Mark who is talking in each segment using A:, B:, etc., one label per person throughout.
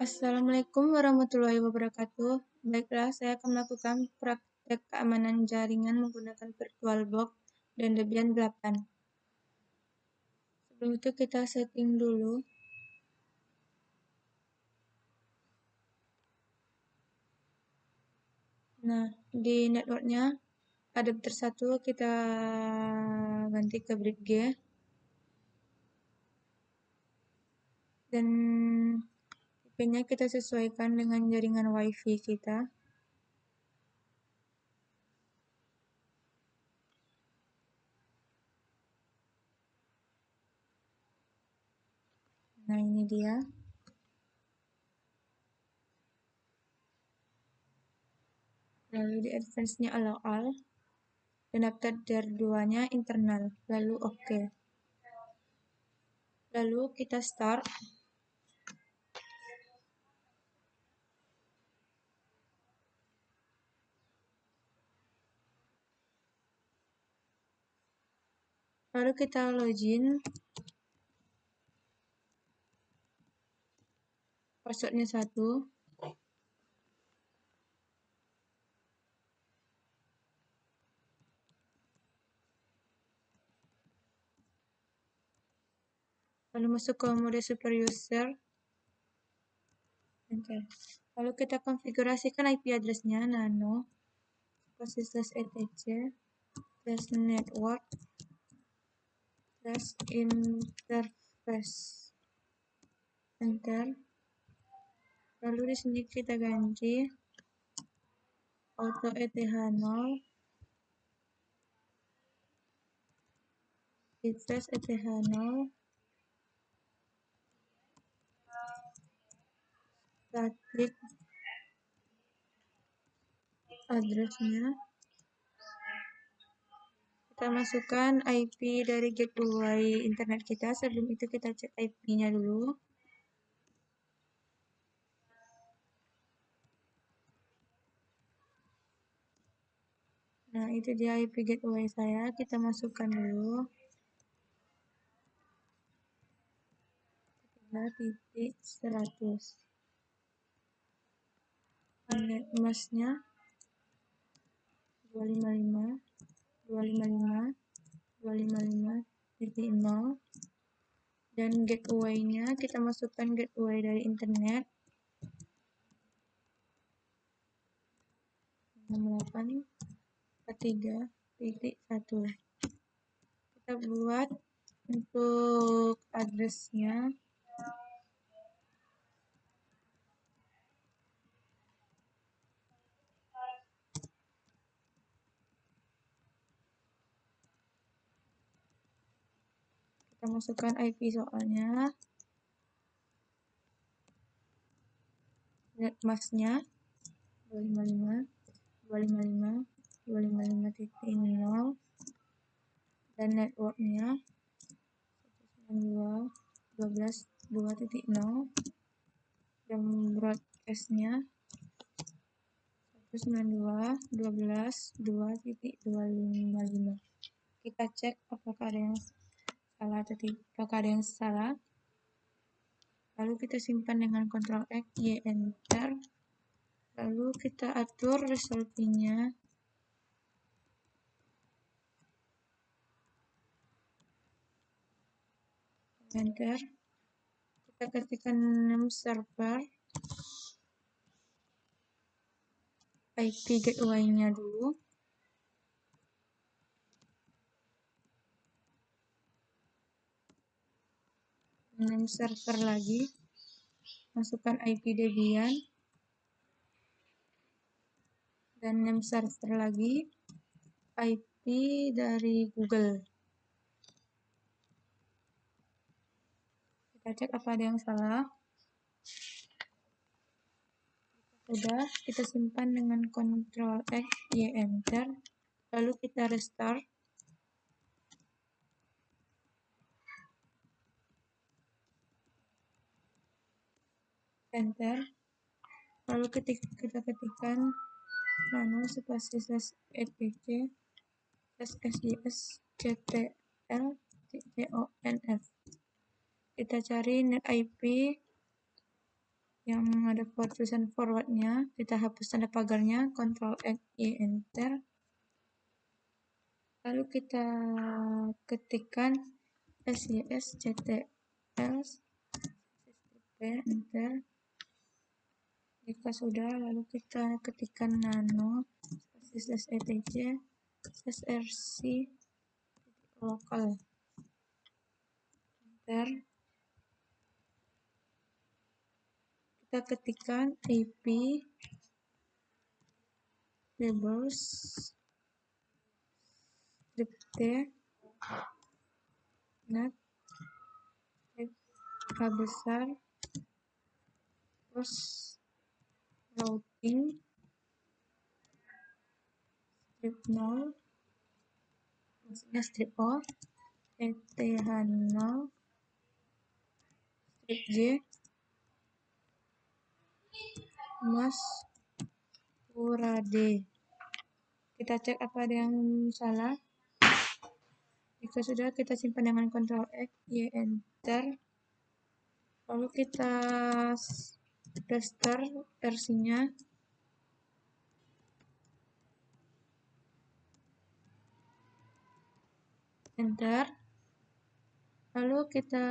A: Assalamualaikum warahmatullahi wabarakatuh. Baiklah, saya akan melakukan praktek keamanan jaringan menggunakan VirtualBox dan Debian 8. Sebelum itu kita setting dulu. Nah, di networknya adapter 1 kita ganti ke BridgeG. Dan IP-nya kita sesuaikan dengan jaringan WiFi kita. Nah, ini dia. Lalu di advance-nya allow, dan adapter 2-nya internal. Lalu OK. Lalu kita start. Lalu kita login. Passwordnya 1. Lalu masuk ke mode super user. Enter. Lalu kita konfigurasikan IP address-nya nano /etc/network /interface. Enter. Lalu di sini kita ganti auto ETH0, device ETH0, static address-nya. Kita masukkan IP dari gateway internet kita. Sebelum itu kita cek IP-nya dulu. Nah, itu dia IP gateway saya. Kita masukkan dulu. 3.100. Net mask-nya 255.255.255.0. Dan gateway-nya kita masukkan gateway dari internet 68.3.1. Kita buat untuk address-nya. Kita masukkan IP soalnya. Net mask-nya 255.255.255.0. Dan network-nya 192.12.2.0. Dan broadcast-nya 192.12.2.255. Kita cek apakah ada yang salah. Lalu kita simpan dengan Ctrl X, Y, Enter. Lalu kita atur resolusinya. Enter. Kita ketikkan name server. IP gateway-nya dulu. Name server lagi. Masukkan IP Debian. Dan name server lagi. IP dari Google. Kita cek apa ada yang salah. Sudah, kita simpan dengan Ctrl X, Y, Enter. Lalu kita restart. Enter. Lalu kita ketikkan nano spasi /etc /sjs ctl conf. Kita cari net IP yang ada tulisan forwardnya, kita hapus tanda pagarnya, Ctrl X, Y, Enter. Lalu kita ketikkan SYSCTL, Enter. Jika sudah, lalu kita ketikkan nano /etc /rc lokal, Enter. Kita ketikkan IP labels script net A besar terus routing strip 0, maksudnya strip O, ETH 0, strip J, mas urade. Kita cek apa ada yang salah. Jika sudah, kita simpan dengan Ctrl X, Y, Enter. Lalu kita tester versinya. Enter. Lalu kita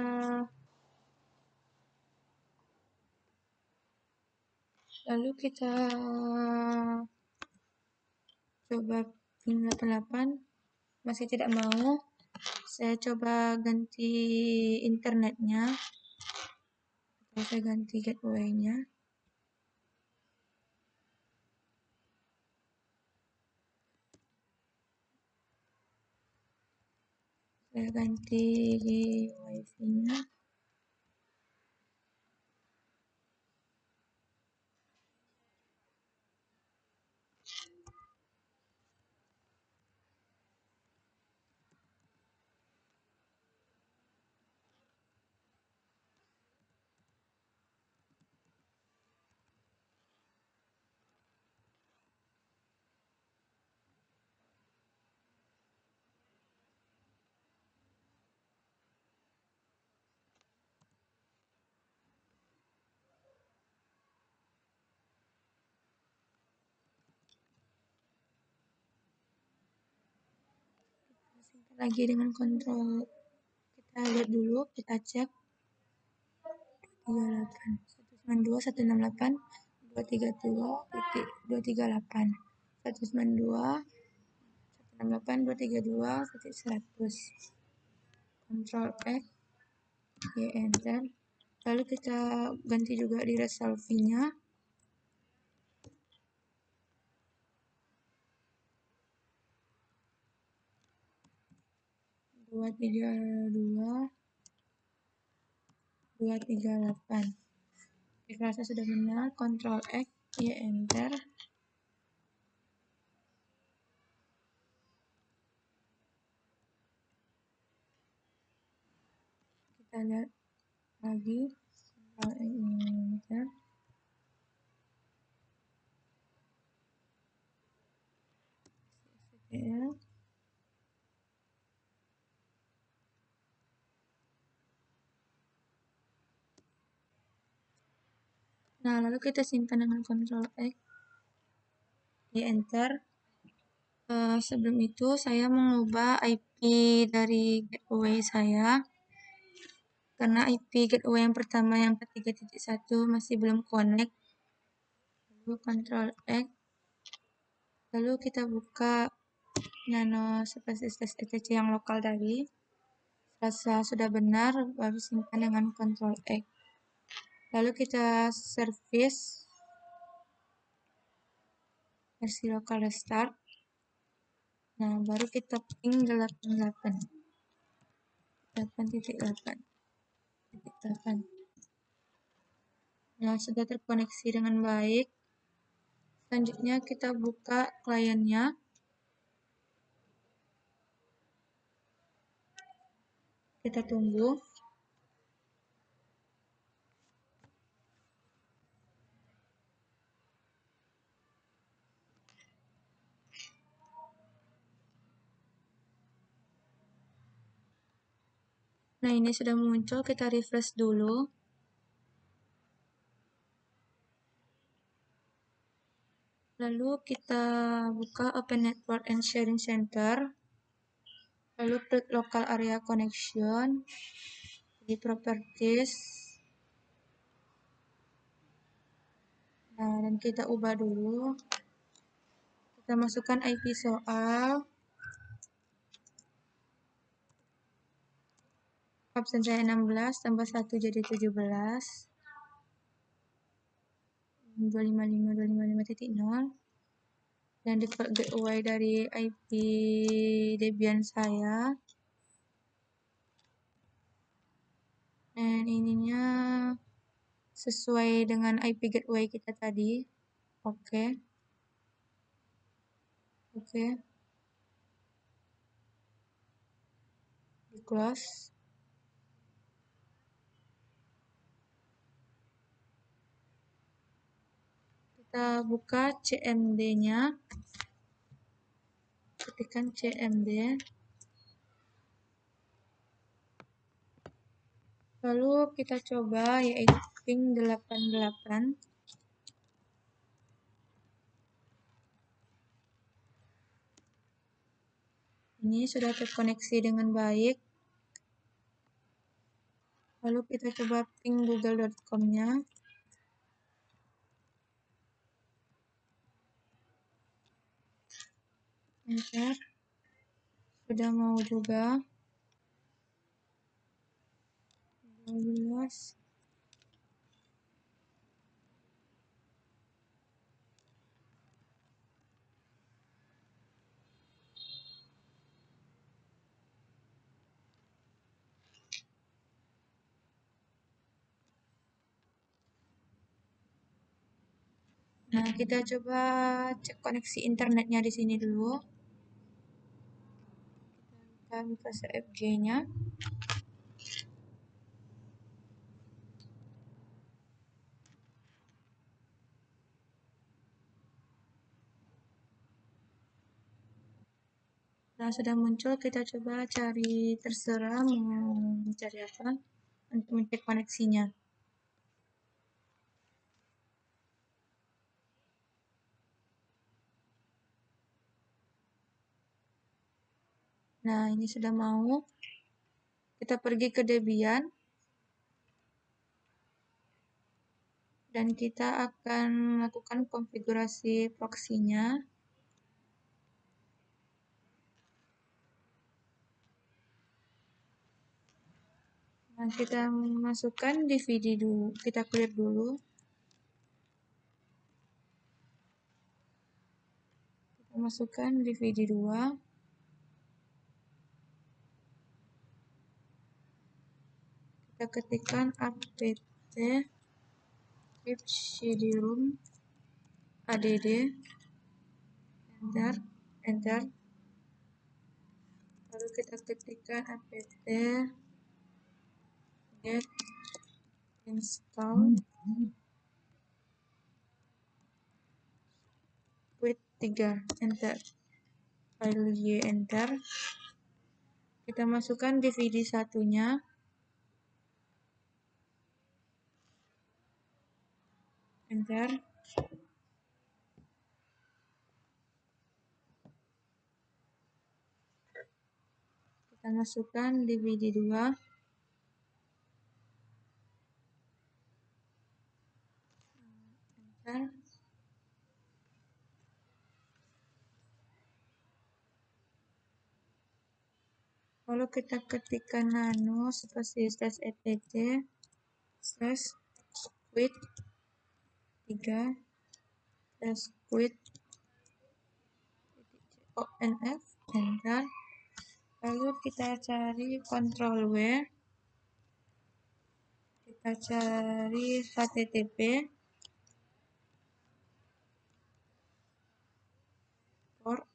A: coba pin 88, masih tidak mau. Saya coba ganti internetnya, atau saya ganti gateway-nya. Saya ganti wifi-nya. Lagi dengan kontrol, kita lihat dulu, kita cek 192.168.232.238 192.168.232.100. Ctrl X, Y, Enter. Lalu kita ganti juga di resolve-nya. Dua tiga delapan. Rasa sudah benar. Ctrl X, Y, Enter. Kita lihat lagi. Ctrl X, Y, Enter. SSL. Nah, lalu kita simpan dengan Ctrl X, Y, Enter. Sebelum itu saya mengubah IP dari gateway saya, karena IP gateway yang pertama yang ke 3.1 masih belum connect. Lalu Ctrl X, lalu kita buka nano /etc yang lokal tadi. Rasa sudah benar, baru simpan dengan Ctrl X. Lalu kita service versi lokal restart. Nah, baru kita ping 8.8. Nah, sudah terkoneksi dengan baik. Selanjutnya kita buka kliennya. Kita tunggu. Nah, ini sudah muncul, kita refresh dulu. Lalu kita buka Open Network and Sharing Center. Lalu klik Local Area Connection di Properties. Nah, dan kita ubah dulu. Kita masukkan IP soal. Absen saya 16 tambah 1 jadi 17. 255.255.0. Dan di gateway dari IP Debian saya. Dan ininya sesuai dengan IP gateway kita tadi. Oke. Di close. Kita buka CMD-nya. Ketikkan CMD. Lalu kita coba yaitu ping 88. Ini sudah terkoneksi dengan baik. Lalu kita coba ping google.com-nya. Enter. Sudah mau juga. 12. Nah, kita coba cek koneksi internetnya di sini dulu. Kita buka CFG-nya. Nah, sudah muncul, kita coba cari, terserah mau cari apa untuk mencek koneksinya. Nah, ini sudah mau. Kita pergi ke Debian. Dan kita akan melakukan konfigurasi proxy-nya. Nah, kita masukkan DVD dulu. Kita clear dulu. Kita masukkan DVD 2. Kita ketikkan apt pip cd-rom add. Enter. Lalu kita ketikkan apt get install with 3. Enter. File y, enter. Kita masukkan DVD satunya. Enter. Kita masukkan DVD 2. Enter. Lalu kita ketikkan nano seperti /etc /quit 3 /quit onf. Enter. Lalu kita cari Ctrl W. Kita cari http. Port.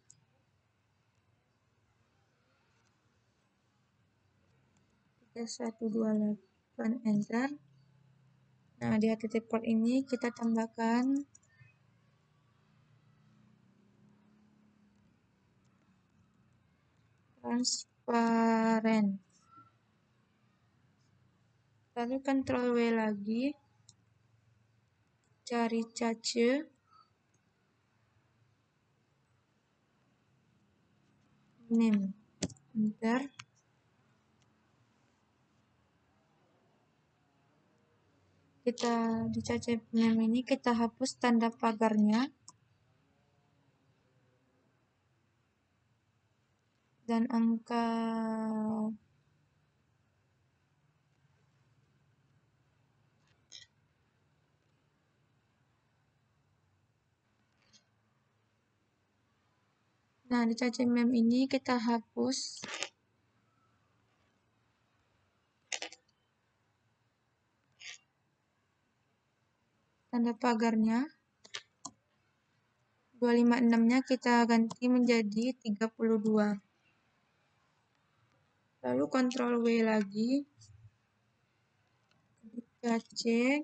A: Kita 128. Enter. Nah, di http port ini kita tambahkan transparent. Lalu Ctrl W lagi. Cari cache. name, enter. Kita di CC name ini kita hapus tanda pagarnya dan angka di CC mem ini kita hapus tanda pagarnya. 256-nya kita ganti menjadi 32. Lalu Ctrl W lagi. Kita cek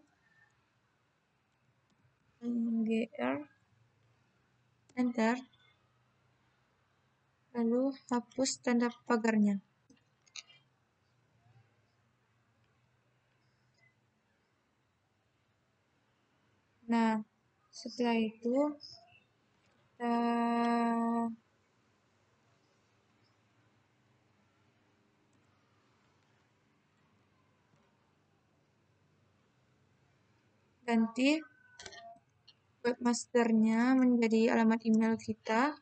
A: GR, enter. Lalu hapus tanda pagarnya. Nah, setelah itu kita ganti webmasternya menjadi alamat email kita.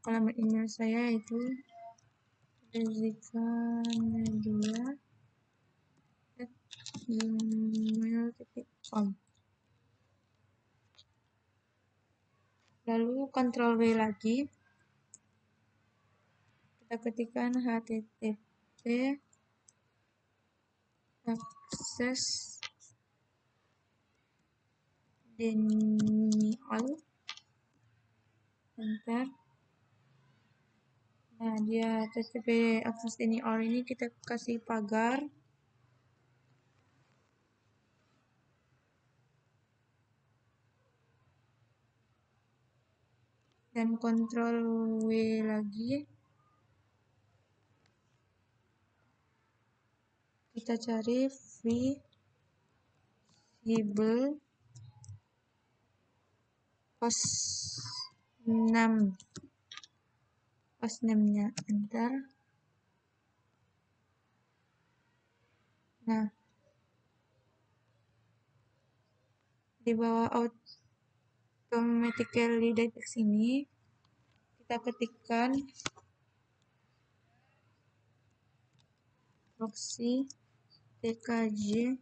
A: Alamat email saya itu rizika@gmail.com. Lalu Ctrl W lagi. Kita ketikkan http akses denial, enter. Nah, dia http akses denial ini kita kasih pagar. Dan Ctrl W lagi. Kita cari visible hostname-nya, enter. Nah, di bawah automatically detect sini kita ketikkan proxy tkj.com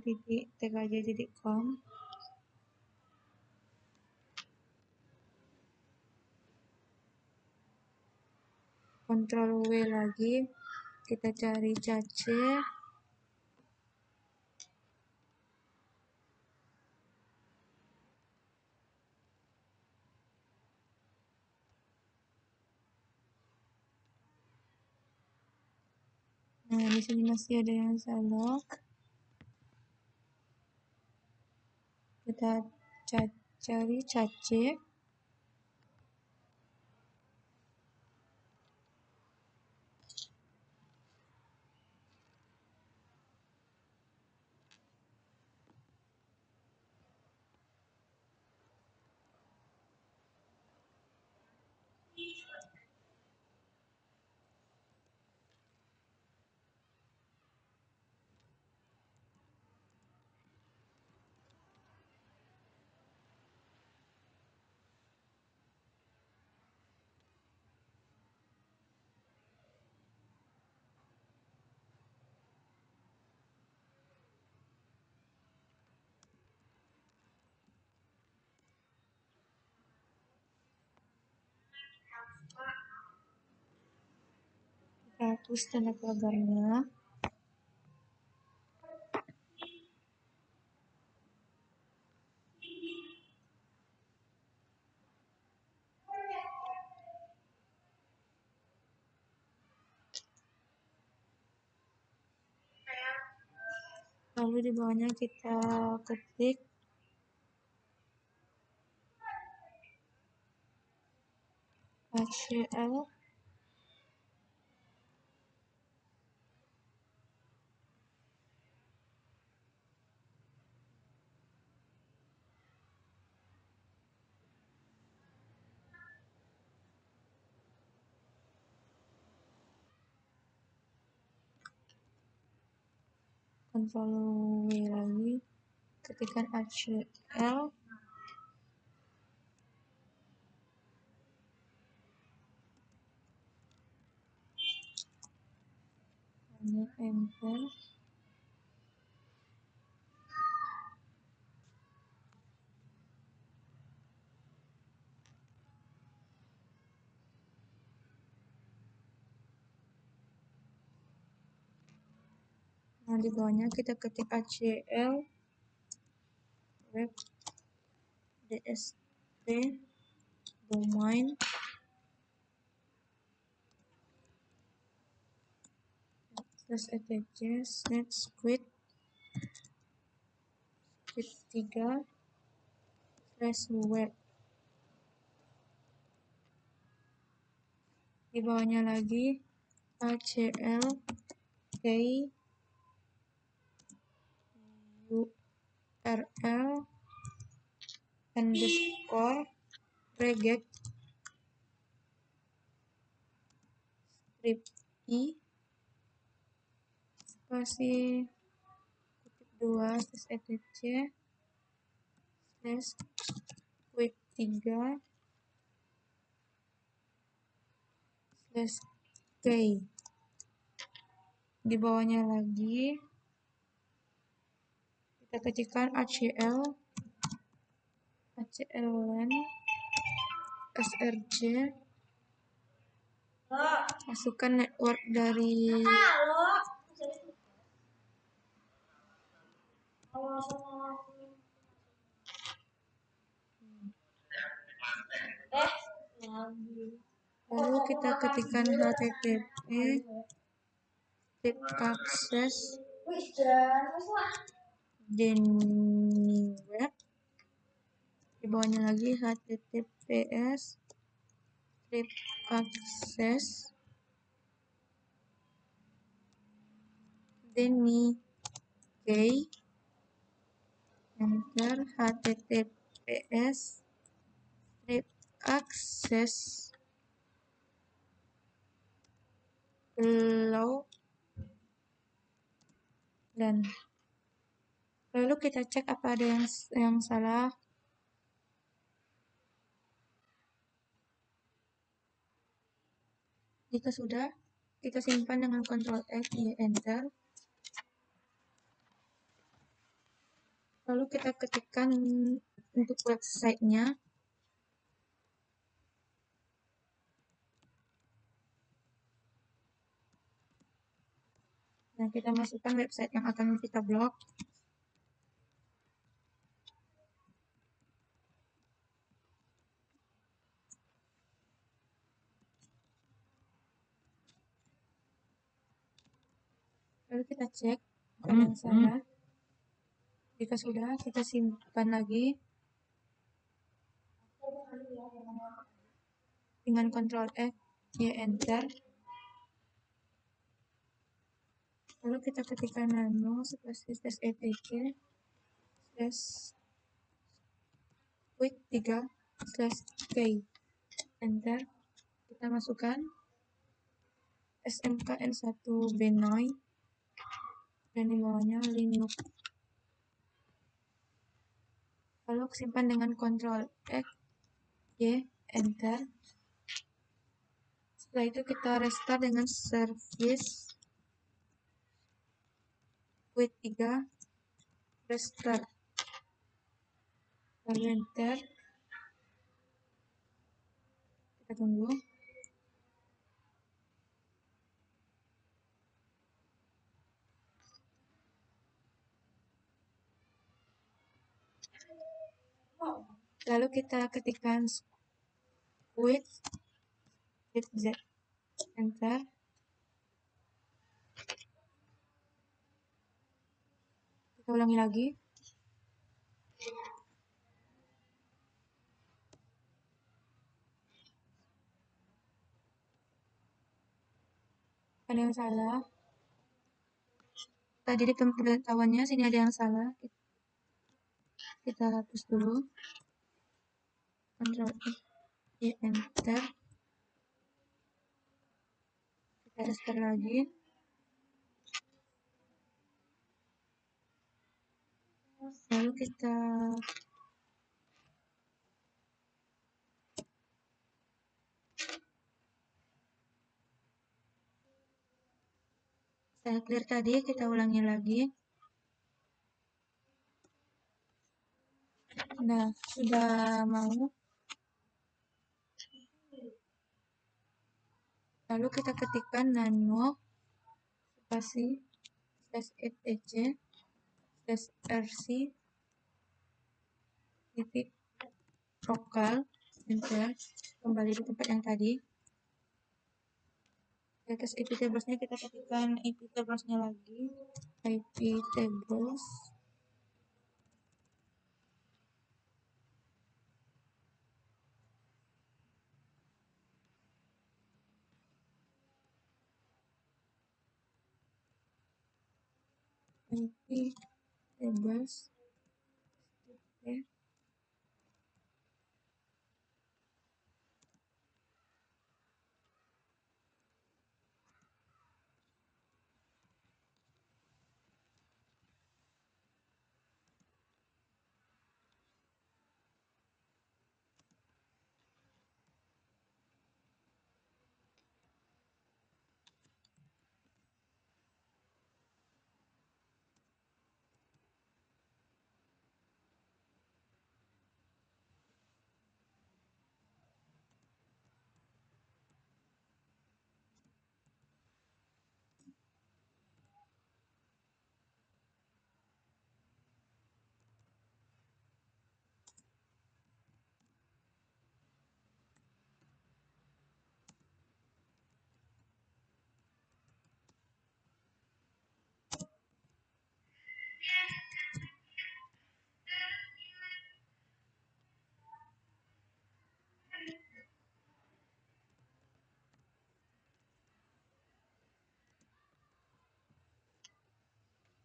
A: tkj.com. Ctrl W lagi, kita cari cache. Nah, di sini masih ada yang salah. Kita cari cache. Kita hapus tanda pagarnya. Lalu di bawahnya kita ketik HCL Ctrl W lagi, ketikkan ACL, hanya enter. Nah, di bawahnya kita ketik ACL web DST domain /etc /squid 3/web. Di bawahnya lagi ACL key URL underscore regex strip i spasi kutip 2 /etc /quit 3/k. Di bawahnya lagi kita ketikkan ACL LAN src, masukkan network dari lalu kita ketikkan http strip akses deniweb. Di bawahnya lagi https strip akses deni enter, https strip akses low dan lalu kita cek apa ada yang salah. Jika sudah, kita simpan dengan Ctrl X, Y, enter. Lalu kita ketikkan untuk websitenya. Nah, kita masukkan website yang akan kita blok. Lalu kita cek apa yang salah. Jika sudah, kita simpan lagi dengan Ctrl X, Y, enter. Lalu kita ketikkan nano spasi /etc /quit 3/k, enter. Kita masukkan smkn1b9 dan di bawahnya Linux. Lalu simpan dengan Ctrl X, Y, enter. Setelah itu kita restart dengan service quit 3 restart. Lalu enter. Kita tunggu. Lalu kita ketikkan quit z, enter. Kita ulangi lagi. Ada yang salah. Tadi di pemberitahuannya sini ada yang salah. Kita hapus dulu. Ctrl X, Y, enter. Kita restart lagi. kita saya clear tadi, kita ulangi lagi. Nah, sudah mau. Lalu kita ketikkan nano spasi /etc /rc titik lokal, enter, kembali di tempat yang tadi. Di atas IP tablesnya kita ketikkan IP tablesnya lagi, IP tables IP tables ya.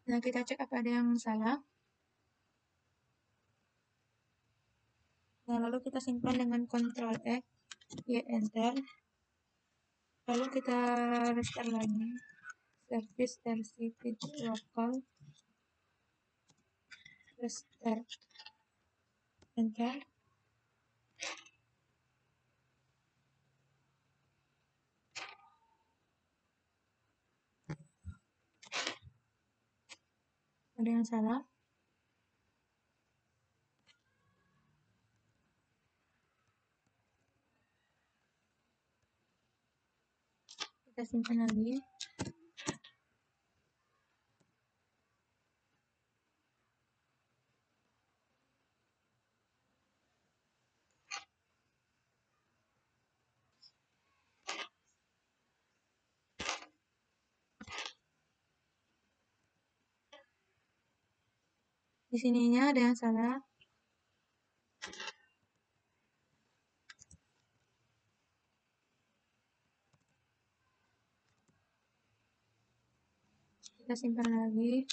A: Nah, kita cek apa ada yang salah. Nah, lalu kita simpan dengan Ctrl X, Y enter. Lalu kita restart lagi. Service rc titik lokal, restart, enter. Ada yang salah. Kita simpan lagi. Di sininya ada yang salah. Kita simpan lagi.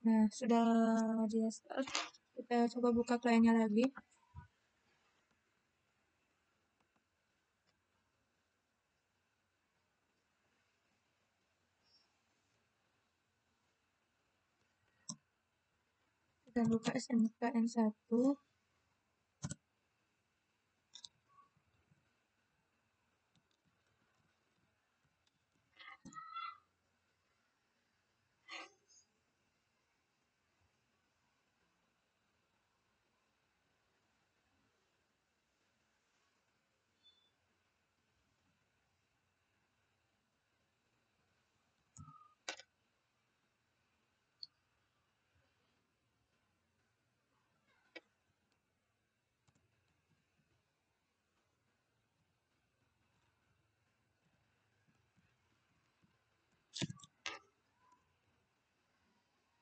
A: Nah, sudah di start. Kita coba buka kliennya lagi. Kita buka SMKN1.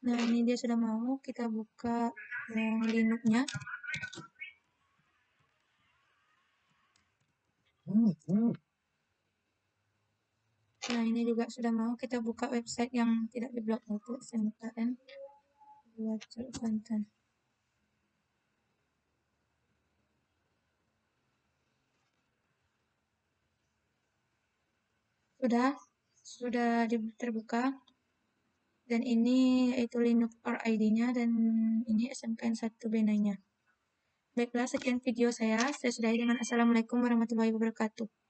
A: Nah, ini dia sudah mau. Kita buka yang Linux-nya. Nah, ini juga sudah mau. Kita buka website yang tidak diblok, yaitu SMKN Belajar Konten. Sudah terbuka. Dan ini yaitu Linux ID-nya dan ini SMKN 1 BNI-nya. Baiklah, sekian video saya. Saya sudahi dengan Assalamualaikum warahmatullahi wabarakatuh.